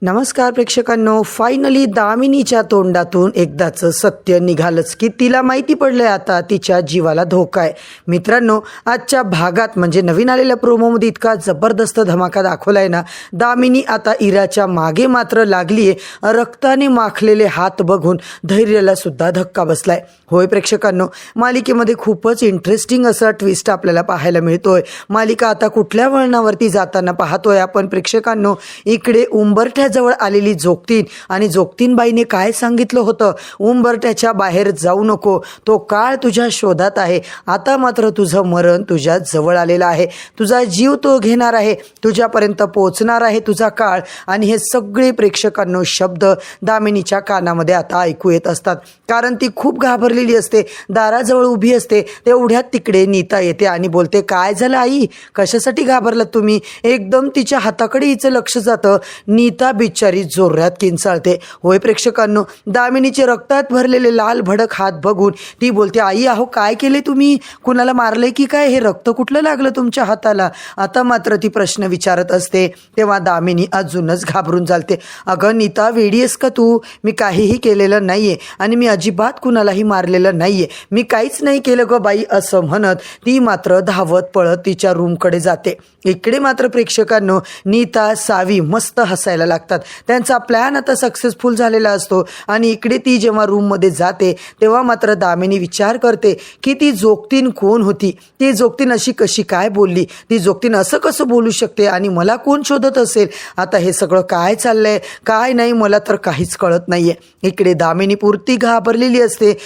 नमस्कार प्रेक्षकांनो, फायनली दामिनीच्या तोंडातून एकदाचं सत्य निघालंच की तिला माहिती पडलंय आता तिच्या जीवाला धोका आहे. मित्रांनो, आजच्या भागात म्हणजे नवीन आलेल्या प्रोमोमध्ये इतका जबरदस्त धमाका दाखवलाय ना. दामिनी आता इराच्या मागे मात्र लागलीये. रक्ताने माखलेले हात बघून धैर्याला सुद्धा धक्का बसलाय. होय प्रेक्षकांनो, मालिकेमध्ये खूपच इंटरेस्टिंग असा ट्विस्ट आपल्याला पाहायला मिळतोय. मालिका आता कुठल्या वळणावरती जाताना पाहतोय आपण प्रेक्षकांनो. इकडे उंबरठ्या जवळ आलेली जोगतीन आणि जोगतीनबाईने काय सांगितलं होतं, उंबरठ्याच्या बाहेर जाऊ नको, तो काळ तुझ्या शोधात आहे. आता मात्र तुझं मरण तुझ्या जवळ आलेलं आहे, तुझा जीव तो घेणार आहे, तुझ्यापर्यंत पोहोचणार आहे तुझा काळ. आणि हे सगळे प्रेक्षकांनो शब्द दामिनीच्या कानामध्ये आता ऐकू येत असतात, कारण ती खूप घाबरलेली असते. दाराजवळ उभी असते तेवढ्यात तिकडे नीता येते आणि बोलते, काय झालं आई, कशासाठी घाबरलात तुम्ही? एकदम तिच्या हाताकडे हिचं लक्ष जातं. नीता बिचारी जोरात किंचाळते. होय प्रेक्षकांनो, दामिनीचे रक्तात भरलेले लाल भडक हात बघून ती बोलते, आई अहो काय केले तुम्ही? कुणाला मारले की काय? हे रक्त कुठलं लागलं तुमच्या हाताला? आता मात्र ती प्रश्न विचारत असते तेव्हा दामिनी अजूनच घाबरून चालते. अगं नीता, वेडी आहेस का तू? मी काहीही केलेलं नाहीये आणि मी अजिबात कुणालाही मारलेलं नाहीये, मी काहीच नाही केलं ग बाई, असं म्हणत ती मात्र धावत पळत तिच्या रूमकडे जाते. इकडे मात्र प्रेक्षकांनो नीता सावी मस्त हसायला लागतात. त्यांचा प्लॅन आता सक्सेसफुल झालेला असतो. आणि इकडे ती जेव्हा रूममध्ये जाते तेव्हा मात्र दामिनी विचार करते की ती जोगतीन कोण होती? ती जोगतीन अशी कशी काय बोलली? ती जोगतीन असं कसं बोलू शकते? आणि मला कोण शोधत असेल? आता हे सगळं काय चाललंय काय नाही, मला तर काहीच कळत नाहीये. इकडे दामिनी पुरती घाबरलेली असते.